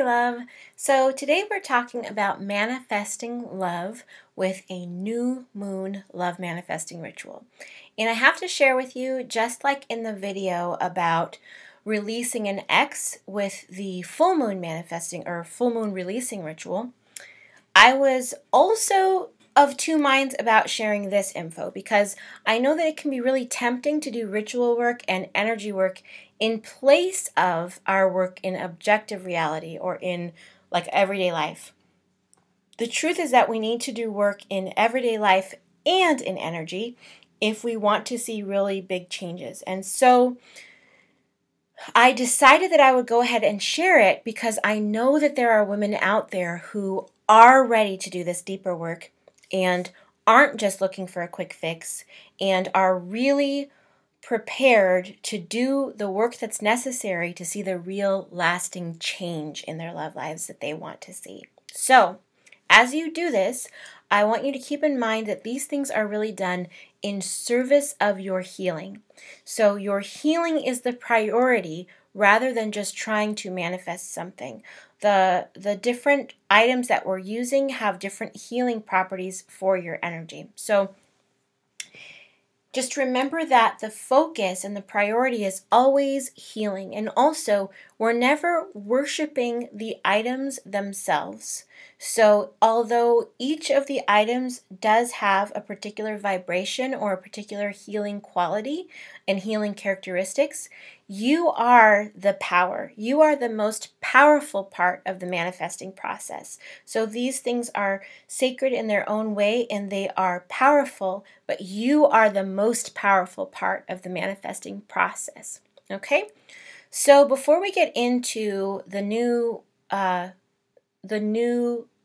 Hi, love. So today we're talking about manifesting love with a new moon love manifesting ritual. And I have to share with you, just like in the video about releasing an ex with the full moon manifesting or full moon releasing ritual, I was also of two minds about sharing this info because I know that it can be really tempting to do ritual work and energy work in place of our work in objective reality or in like everyday life. The truth is that we need to do work in everyday life and in energy if we want to see really big changes. And so I decided that I would go ahead and share it because I know that there are women out there who are ready to do this deeper work and aren't just looking for a quick fix and are really prepared to do the work that's necessary to see the real lasting change in their love lives that they want to see. So, as you do this, I want you to keep in mind that these things are really done in service of your healing. So your healing is the priority rather than just trying to manifest something. The different items that we're using have different healing properties for your energy. So just remember that the focus and the priority is always healing. And also, we're never worshiping the items themselves. So although each of the items does have a particular vibration or a particular healing quality and healing characteristics, you are the power. You are the most powerful part of the manifesting process. So these things are sacred in their own way and they are powerful, but you are the most powerful part of the manifesting process. Okay? So before we get into the new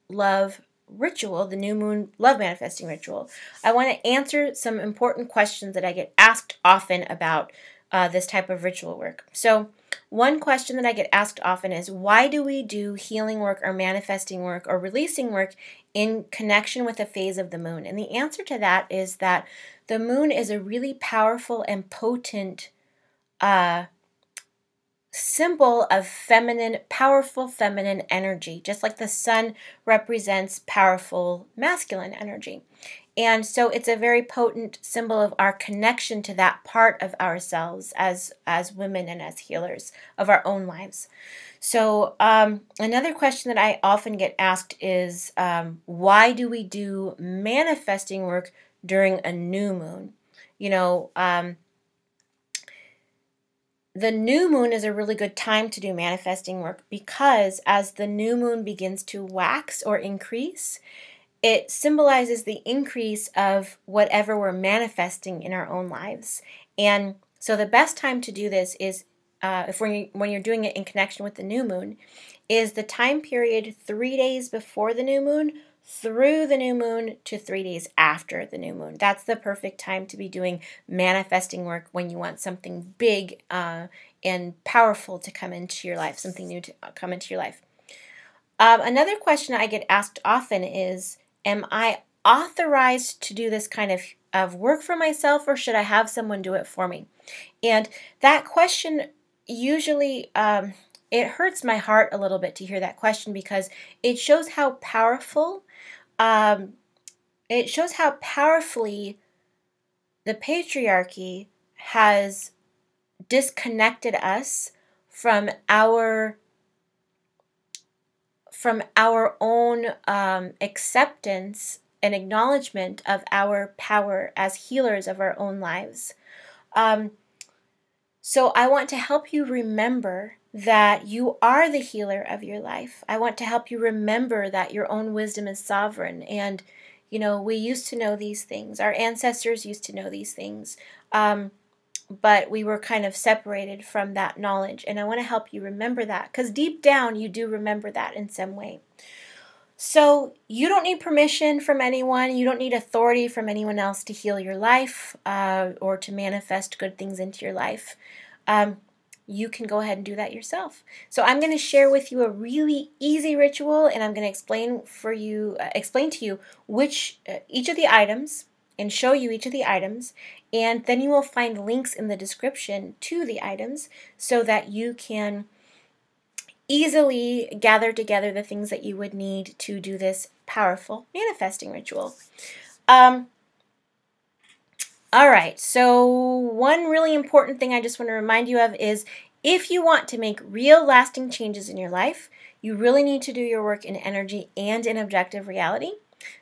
love ritual, the new moon love manifesting ritual, I want to answer some important questions that I get asked often about this type of ritual work. So one question that I get asked often is, why do we do healing work or manifesting work or releasing work in connection with a phase of the moon? And the answer to that is that the moon is a really powerful and potent symbol of feminine, powerful feminine energy, just like the sun represents powerful masculine energy. And so it's a very potent symbol of our connection to that part of ourselves as women and as healers of our own lives. So another question that I often get asked is, why do we do manifesting work during a new moon? You know, the new moon is a really good time to do manifesting work because as the new moon begins to wax or increase, it symbolizes the increase of whatever we're manifesting in our own lives. And so the best time to do this is, when you're doing it in connection with the new moon, is the time period 3 days before the new moon through the new moon to 3 days after the new moon. That's the perfect time to be doing manifesting work when you want something big and powerful to come into your life, something new to come into your life. Another question I get asked often is, am I authorized to do this kind of work for myself, or should I have someone do it for me? And that question usually, it hurts my heart a little bit to hear that question because it shows how powerful, it shows how powerfully the patriarchy has disconnected us from our own acceptance and acknowledgement of our power as healers of our own lives. So I want to help you remember that you are the healer of your life. I want to help you remember that your own wisdom is sovereign. And, you know, we used to know these things. Our ancestors used to know these things. But we were kind of separated from that knowledge. And I want to help you remember that because deep down you do remember that in some way. So you don't need permission from anyone. You don't need authority from anyone else to heal your life or to manifest good things into your life. You can go ahead and do that yourself. So I'm going to share with you a really easy ritual, and I'm going to explain to you which each of the items and show you each of the items, and then you will find links in the description to the items so that you can easily gather together the things that you would need to do this powerful manifesting ritual. All right, so one really important thing I just want to remind you of is if you want to make real lasting changes in your life, you really need to do your work in energy and in objective reality.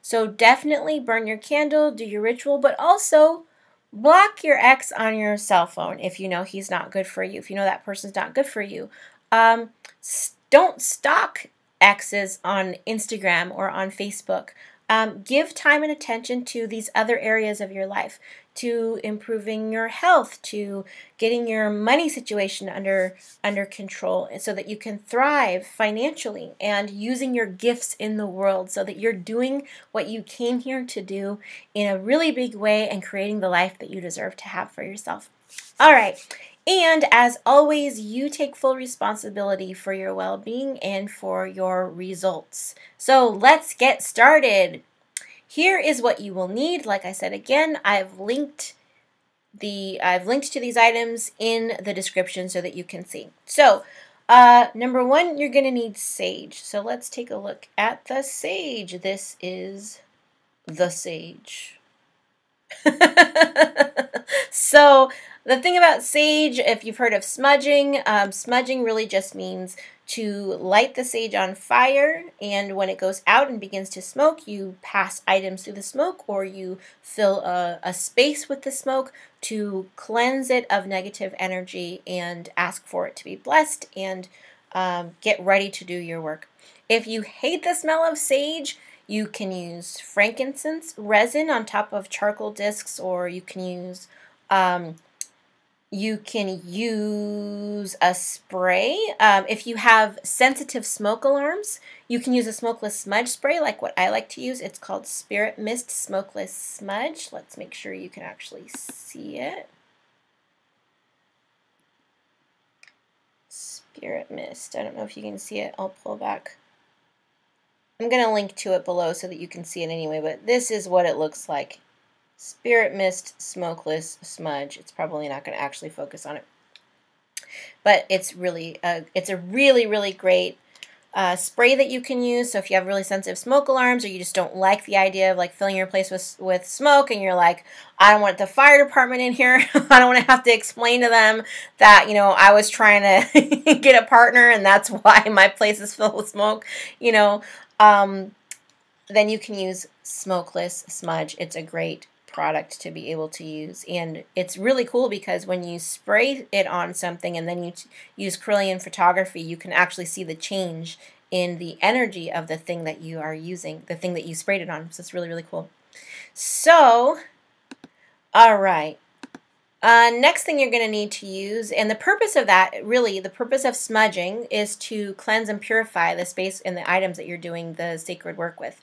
So definitely burn your candle, do your ritual, but also block your ex on your cell phone if you know he's not good for you, if you know that person's not good for you. Don't stalk exes on Instagram or on Facebook. Give time and attention to these other areas of your life, to improving your health, to getting your money situation under control so that you can thrive financially, and using your gifts in the world so that you're doing what you came here to do in a really big way and creating the life that you deserve to have for yourself. All right. And as always, you take full responsibility for your well-being and for your results. So let's get started. Here is what you will need. Like I said again, I've linked to these items in the description so that you can see. So, number one, you're going to need sage. So let's take a look at the sage. This is the sage. So the thing about sage, if you've heard of smudging, smudging really just means to light the sage on fire, and when it goes out and begins to smoke, you pass items through the smoke, or you fill a space with the smoke to cleanse it of negative energy and ask for it to be blessed and get ready to do your work. If you hate the smell of sage, you can use frankincense resin on top of charcoal discs, or you can use a spray. If you have sensitive smoke alarms, you can use a smokeless smudge spray like what I like to use. It's called Spirit Mist Smokeless Smudge. Let's make sure you can actually see it. Spirit Mist. I don't know if you can see it. I'll pull back. I'm going to link to it below so that you can see it anyway, but this is what it looks like. Spirit Mist Smokeless Smudge. It's probably not going to actually focus on it, but it's really it's a really great spray that you can use. So if you have really sensitive smoke alarms, or you just don't like the idea of like filling your place with smoke, and you're like, I don't want the fire department in here. I don't want to have to explain to them that, you know, I was trying to get a partner and that's why my place is filled with smoke, you know, then you can use Smokeless Smudge. It's a great product to be able to use, and it's really cool because when you spray it on something and then you use Kirlian photography, you can actually see the change in the energy of the thing that you are using, the thing that you sprayed it on. So it's really cool. So, all right. Next thing you're going to need to use, and the purpose of that, really, the purpose of smudging is to cleanse and purify the space and the items that you're doing the sacred work with.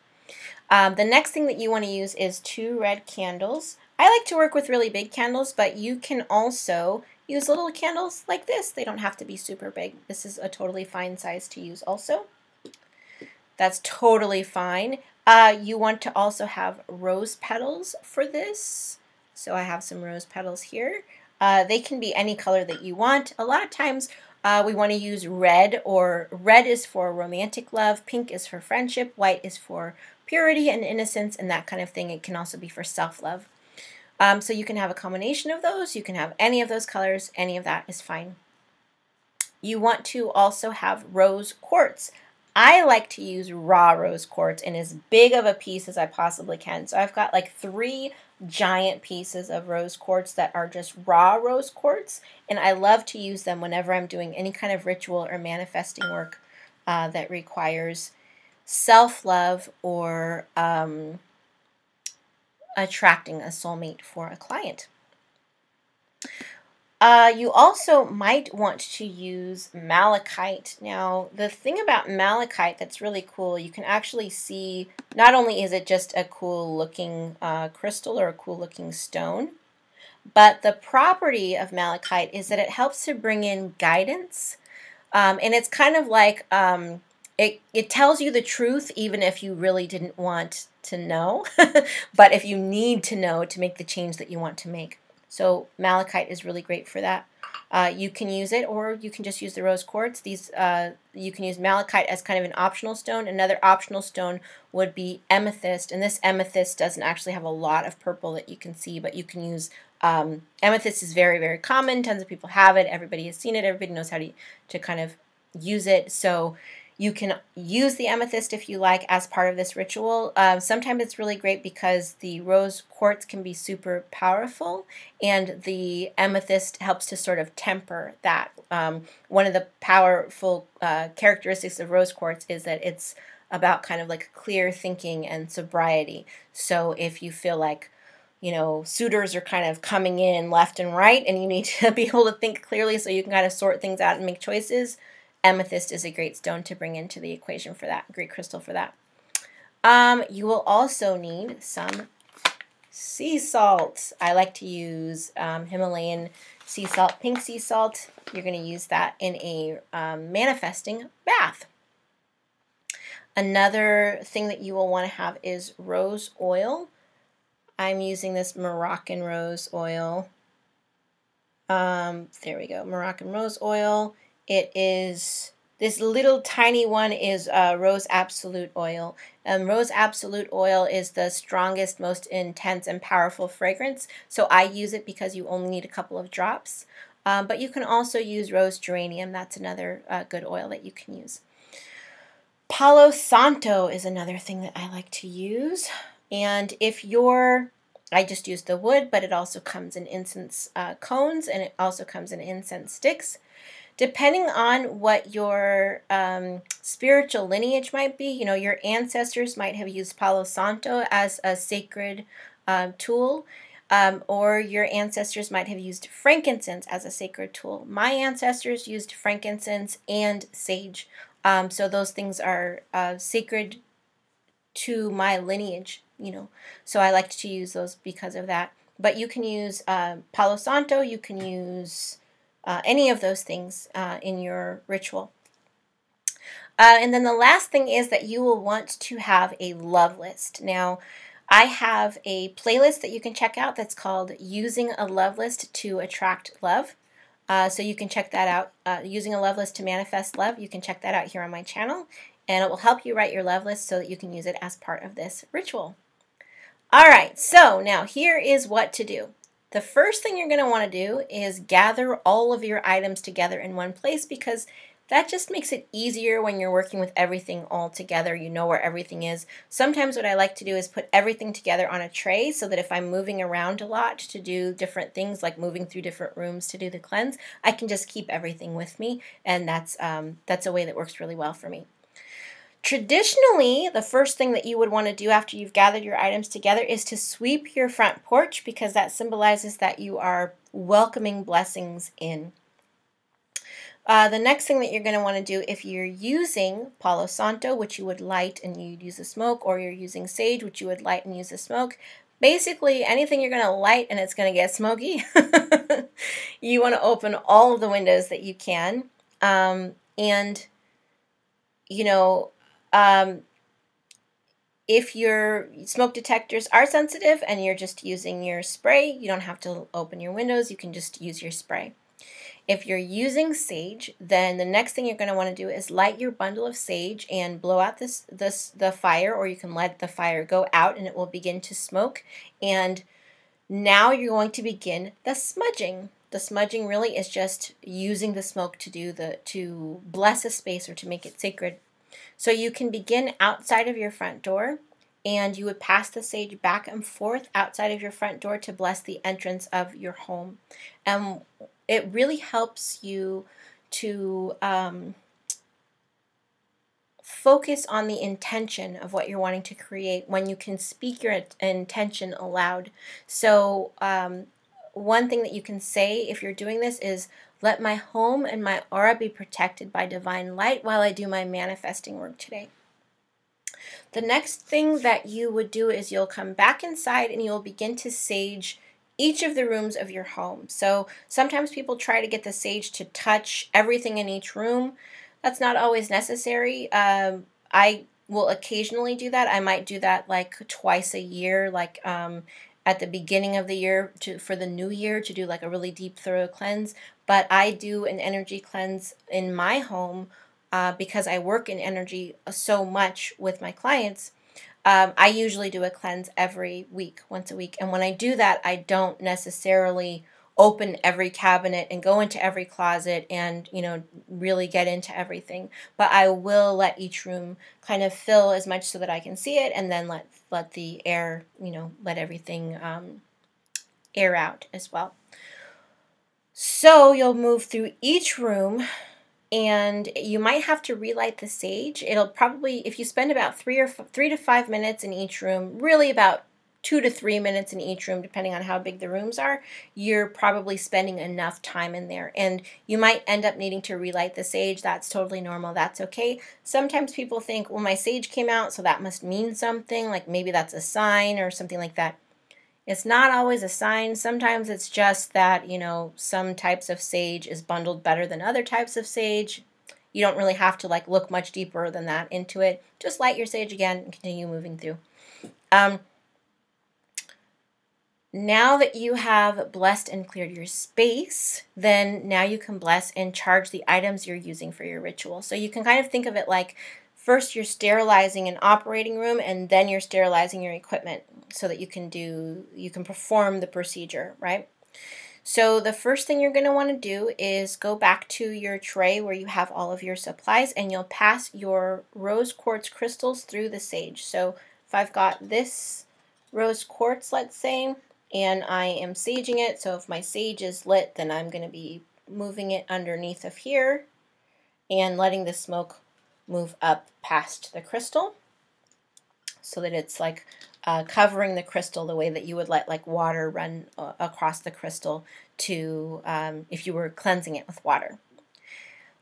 The next thing that you want to use is 2 red candles. I like to work with really big candles, but you can also use little candles like this. They don't have to be super big. This is a totally fine size to use also. That's totally fine. You want to also have rose petals for this. So I have some rose petals here. They can be any color that you want. A lot of times we want to use red, or red is for romantic love, pink is for friendship, white is for purity and innocence and that kind of thing. It can also be for self-love. So you can have a combination of those. You can have any of those colors. Any of that is fine. You want to also have rose quartz. I like to use raw rose quartz in as big of a piece as I possibly can. So I've got like 3 giant pieces of rose quartz that are just raw rose quartz, and I love to use them whenever I'm doing any kind of ritual or manifesting work that requires self-love or attracting a soulmate for a client. You also might want to use malachite. Now, the thing about malachite that's really cool, you can actually see, not only is it just a cool looking crystal or a cool looking stone, but the property of malachite is that it helps to bring in guidance. And it's kind of like, it tells you the truth even if you really didn't want to know, but if you need to know to make the change that you want to make. So malachite is really great for that. You can use it, or you can just use the rose quartz. These you can use malachite as kind of an optional stone. Another optional stone would be amethyst, and this amethyst doesn't actually have a lot of purple that you can see, but you can use amethyst is very, very common. Tons of people have it. Everybody has seen it. Everybody knows how to kind of use it. So you can use the amethyst if you like as part of this ritual. Sometimes it's really great because the rose quartz can be super powerful, and the amethyst helps to sort of temper that. One of the powerful characteristics of rose quartz is that it's about kind of like clear thinking and sobriety. So if you feel like, you know, suitors are kind of coming in left and right, and you need to be able to think clearly so you can kind of sort things out and make choices, amethyst is a great stone to bring into the equation for that, great crystal for that. You will also need some sea salt. I like to use Himalayan sea salt, pink sea salt. You're going to use that in a manifesting bath. Another thing that you will want to have is rose oil. I'm using this Moroccan rose oil. There we go, Moroccan rose oil. It is, this little tiny one is rose absolute oil. Rose absolute oil is the strongest, most intense and powerful fragrance. So I use it because you only need a couple of drops. But you can also use rose geranium. That's another good oil that you can use. Palo santo is another thing that I like to use. And if I just use the wood, but it also comes in incense cones, and it also comes in incense sticks. Depending on what your spiritual lineage might be, you know, your ancestors might have used Palo Santo as a sacred tool, or your ancestors might have used frankincense as a sacred tool. My ancestors used frankincense and sage, so those things are sacred to my lineage, you know, so I like to use those because of that. But you can use Palo Santo, you can use any of those things in your ritual. And then the last thing is that you will want to have a love list. Now, I have a playlist that you can check out that's called Using a Love List to Attract Love. So you can check that out. Using a Love List to Manifest Love. You can check that out here on my channel. And it will help you write your love list so that you can use it as part of this ritual. All right, so now here is what to do. The first thing you're going to want to do is gather all of your items together in one place, because that just makes it easier when you're working with everything all together. You know where everything is. Sometimes what I like to do is put everything together on a tray so that if I'm moving around a lot to do different things, like moving through different rooms to do the cleanse, I can just keep everything with me, and that's a way that works really well for me. Traditionally, the first thing that you would want to do after you've gathered your items together is to sweep your front porch, because that symbolizes that you are welcoming blessings in. The next thing that you're going to want to do, if you're using Palo Santo, which you would light and you'd use the smoke, or you're using sage, which you would light and use the smoke, basically anything you're going to light and it's going to get smoky, you want to open all of the windows that you can. And, you know, if your smoke detectors are sensitive and you're just using your spray, you don't have to open your windows. You can just use your spray. If you're using sage, then the next thing you're going to want to do is light your bundle of sage and blow out the fire, or you can let the fire go out and it will begin to smoke. And now you're going to begin the smudging. The smudging really is just using the smoke to bless a space or to make it sacred. So you can begin outside of your front door, and you would pass the sage back and forth outside of your front door to bless the entrance of your home. And it really helps you to focus on the intention of what you're wanting to create when you can speak your intention aloud. So one thing that you can say if you're doing this is, "Let my home and my aura be protected by divine light while I do my manifesting work today." The next thing that you would do is you'll come back inside and you'll begin to sage each of the rooms of your home. So sometimes people try to get the sage to touch everything in each room. That's not always necessary. I will occasionally do that. I might do that like twice a year, like at the beginning of the year for the new year to do like a really deep, thorough cleanse. But I do an energy cleanse in my home because I work in energy so much with my clients. I usually do a cleanse every week, once a week. And when I do that, I don't necessarily open every cabinet and go into every closet and, really get into everything. But I will let each room kind of fill as much so that I can see it, and then let the air, let everything air out as well. So you'll move through each room, and you might have to relight the sage. It'll probably, if you spend about 3 to 5 minutes in each room, really about 2 to 3 minutes in each room, depending on how big the rooms are, you're probably spending enough time in there. And you might end up needing to relight the sage. That's totally normal. That's okay. Sometimes people think, well, my sage came out, so that must mean something, like maybe that's a sign or something like that. It's not always a sign. Sometimes it's just that, some types of sage is bundled better than other types of sage. You don't really have to look much deeper than that into it. Just light your sage again and continue moving through. Now that you have blessed and cleared your space, then now you can bless and charge the items you're using for your ritual. So you can kind of think of it like first you're sterilizing an operating room, and then you're sterilizing your equipment so that you can perform the procedure, right? So the first thing you're going to want to do is go back to your tray where you have all of your supplies, and you'll pass your rose quartz crystals through the sage. So if I've got this rose quartz, let's say, and I am saging it, so if my sage is lit, then I'm going to be moving it underneath of here and letting the smoke move up past the crystal so that it's covering the crystal the way that you would let water run across the crystal to if you were cleansing it with water.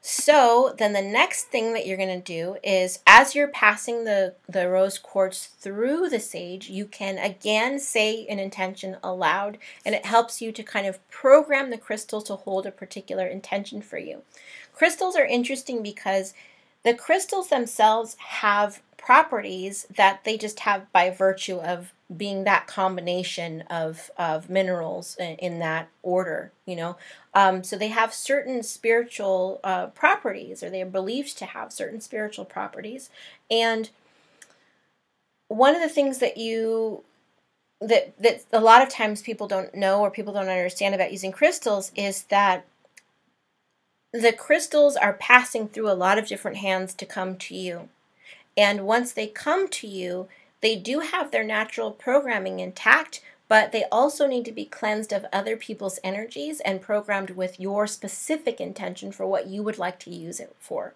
So then the next thing that you're going to do is, as you're passing the rose quartz through the sage, you can again say an intention aloud, and it helps you to kind of program the crystal to hold a particular intention for you. Crystals are interesting because the crystals themselves have properties that they just have by virtue of being that combination of minerals in that order, so they have certain spiritual properties, or they are believed to have certain spiritual properties. And one of the things that that a lot of times people don't know or people don't understand about using crystals is that the crystals are passing through a lot of different hands to come to you. And once they come to you, they do have their natural programming intact, but they also need to be cleansed of other people's energies and programmed with your specific intention for what you would like to use it for.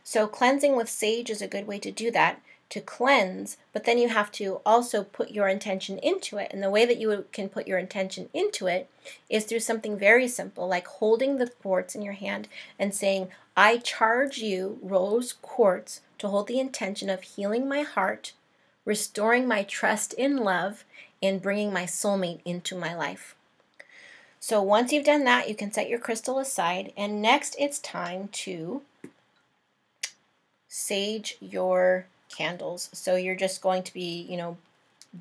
So cleansing with sage is a good way to do that, to cleanse, but then you have to also put your intention into it. And the way that you can put your intention into it is through something very simple, like holding the quartz in your hand and saying, I charge you, rose quartz, to hold the intention of healing my heart, restoring my trust in love, and bringing my soulmate into my life. So once you've done that, you can set your crystal aside, and next it's time to sage your candles. So you're just going to be,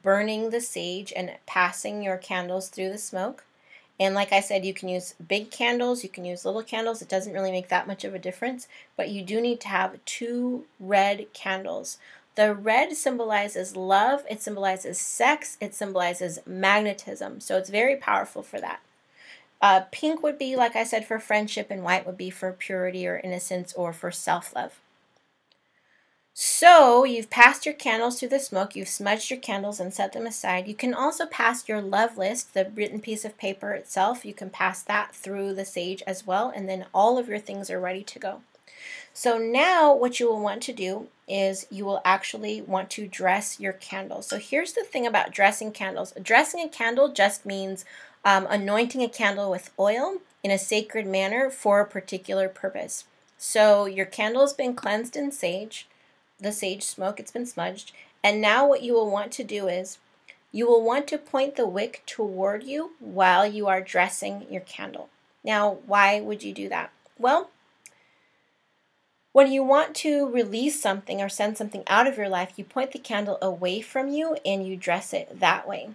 burning the sage and passing your candles through the smoke. And like I said, you can use big candles, you can use little candles. It doesn't really make that much of a difference, but you do need to have 2 red candles. The red symbolizes love, it symbolizes sex, it symbolizes magnetism. So it's very powerful for that. Pink would be, like I said, for friendship, and white would be for purity or innocence or for self-love. So you've passed your candles through the smoke, you've smudged your candles and set them aside. You can also pass your love list, the written piece of paper itself, you can pass that through the sage as well, and then all of your things are ready to go. So now what you will want to do is you will actually want to dress your candles. So here's the thing about dressing candles. Dressing a candle just means anointing a candle with oil in a sacred manner for a particular purpose. So your candle has been cleansed in sage, the sage smoke, it's been smudged, and now what you will want to do is you will want to point the wick toward you while you are dressing your candle. Now, why would you do that? Well, when you want to release something or send something out of your life, you point the candle away from you and you dress it that way.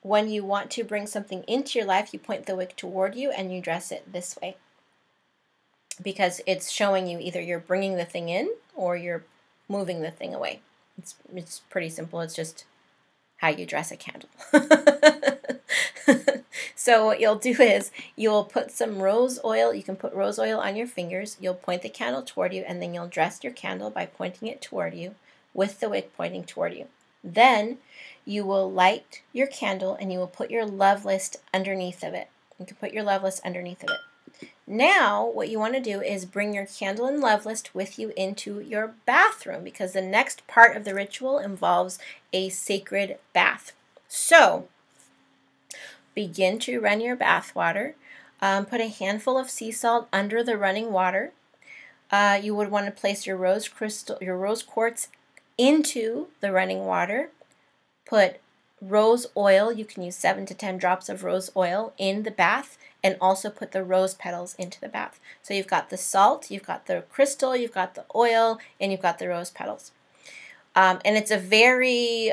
when you want to bring something into your life, you point the wick toward you and you dress it this way, because it's showing you either you're bringing the thing in or you're moving the thing away. It's pretty simple. It's just how you dress a candle. So what you'll do is you'll put some rose oil. You can put rose oil on your fingers. You'll point the candle toward you, and then you'll dress your candle by pointing it toward you with the wick pointing toward you. Then you will light your candle and you will put your love list underneath of it. You can put your love list underneath of it. Now, what you want to do is bring your candle and love list with you into your bathroom, because the next part of the ritual involves a sacred bath. So, begin to run your bath water. Put a handful of sea salt under the running water. You would want to place your rose quartz into the running water. Put rose oil. You can use 7 to 10 drops of rose oil in the bath, and also put the rose petals into the bath. So you've got the salt, you've got the crystal, you've got the oil, and you've got the rose petals. And it's a very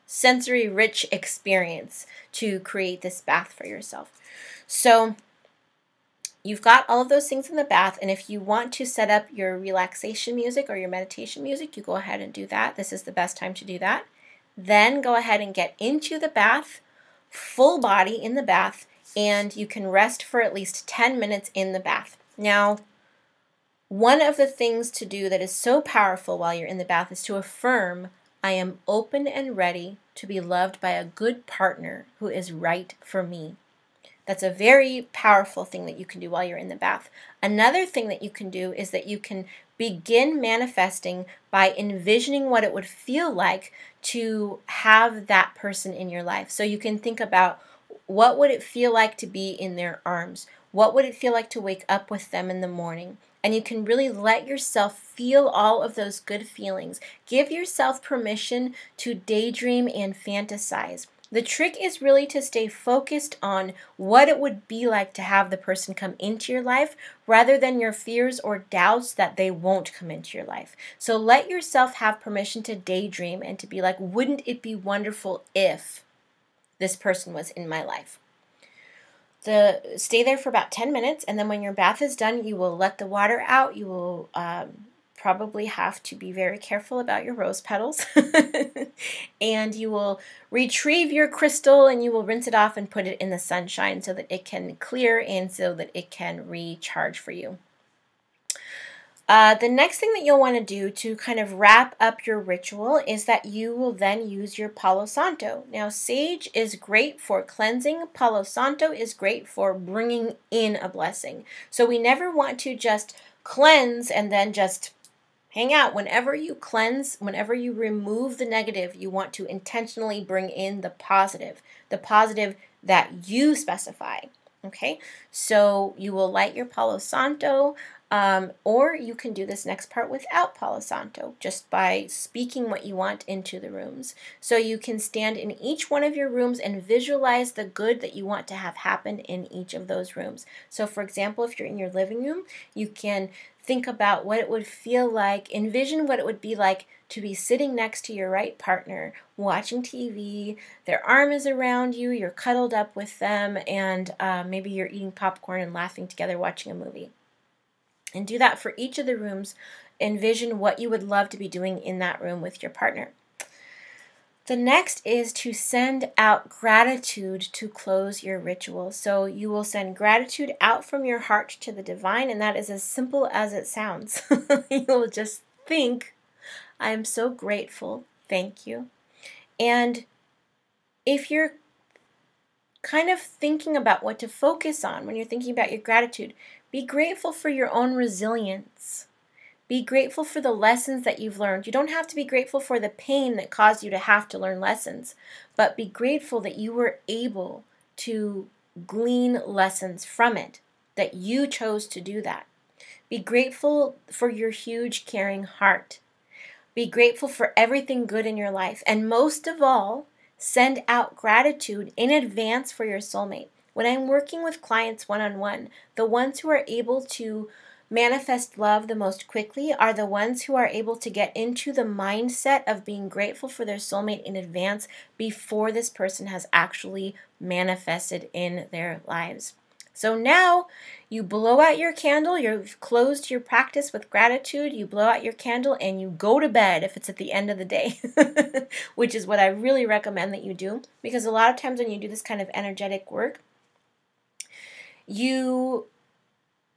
sensory-rich experience to create this bath for yourself. So you've got all of those things in the bath, and if you want to set up your relaxation music or your meditation music, you go ahead and do that. This is the best time to do that. Then go ahead and get into the bath, full body in the bath, and you can rest for at least 10 minutes in the bath. Now, one of the things to do that is so powerful while you're in the bath is to affirm, I am open and ready to be loved by a good partner who is right for me. That's a very powerful thing that you can do while you're in the bath. Another thing that you can do is that you can begin manifesting by envisioning what it would feel like to have that person in your life. So you can think about, what would it feel like to be in their arms? What would it feel like to wake up with them in the morning? And you can really let yourself feel all of those good feelings. Give yourself permission to daydream and fantasize. The trick is really to stay focused on what it would be like to have the person come into your life, rather than your fears or doubts that they won't come into your life. So let yourself have permission to daydream and to be like, wouldn't it be wonderful if this person was in my life? Stay there for about 10 minutes, and then when your bath is done, you will let the water out. You will probably have to be very careful about your rose petals. And you will retrieve your crystal and you will rinse it off and put it in the sunshine so that it can clear and so that it can recharge for you. The next thing that you'll want to do to kind of wrap up your ritual is that you will then use your palo santo. Now, sage is great for cleansing. Palo santo is great for bringing in a blessing. So we never want to just cleanse and then just hang out. Whenever you cleanse, whenever you remove the negative, you want to intentionally bring in the positive that you specify. Okay, so you will light your palo santo, or you can do this next part without palo santo, just by speaking what you want into the rooms. So you can stand in each one of your rooms and visualize the good that you want to have happen in each of those rooms. So for example, if you're in your living room, you can think about what it would feel like, envision what it would be like to be sitting next to your right partner, watching TV, their arm is around you, you're cuddled up with them, and maybe you're eating popcorn and laughing together watching a movie. And do that for each of the rooms. Envision what you would love to be doing in that room with your partner. The next is to send out gratitude to close your ritual. So you will send gratitude out from your heart to the divine, and that is as simple as it sounds. You will just think, I am so grateful, thank you. And if you're kind of thinking about what to focus on when you're thinking about your gratitude, be grateful for your own resilience. Be grateful for the lessons that you've learned. You don't have to be grateful for the pain that caused you to have to learn lessons, but be grateful that you were able to glean lessons from it, that you chose to do that. Be grateful for your huge, caring heart. Be grateful for everything good in your life. And most of all, send out gratitude in advance for your soulmate. When I'm working with clients one-on-one, the ones who are able to manifest love the most quickly are the ones who are able to get into the mindset of being grateful for their soulmate in advance before this person has actually manifested in their lives. So now you blow out your candle, you've closed your practice with gratitude, you blow out your candle and you go to bed if it's at the end of the day, which is what I really recommend that you do, because a lot of times when you do this kind of energetic work, you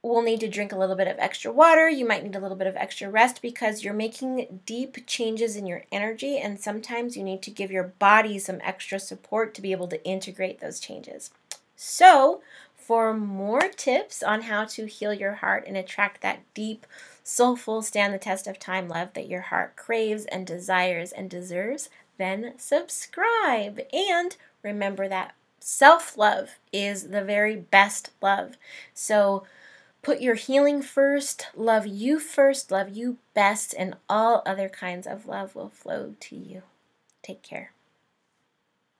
will need to drink a little bit of extra water. You might need a little bit of extra rest because you're making deep changes in your energy, and sometimes you need to give your body some extra support to be able to integrate those changes. So, for more tips on how to heal your heart and attract that deep, soulful, stand the test of time love that your heart craves and desires and deserves, then subscribe. And remember that self-love is the very best love. So put your healing first, love you best, and all other kinds of love will flow to you. Take care.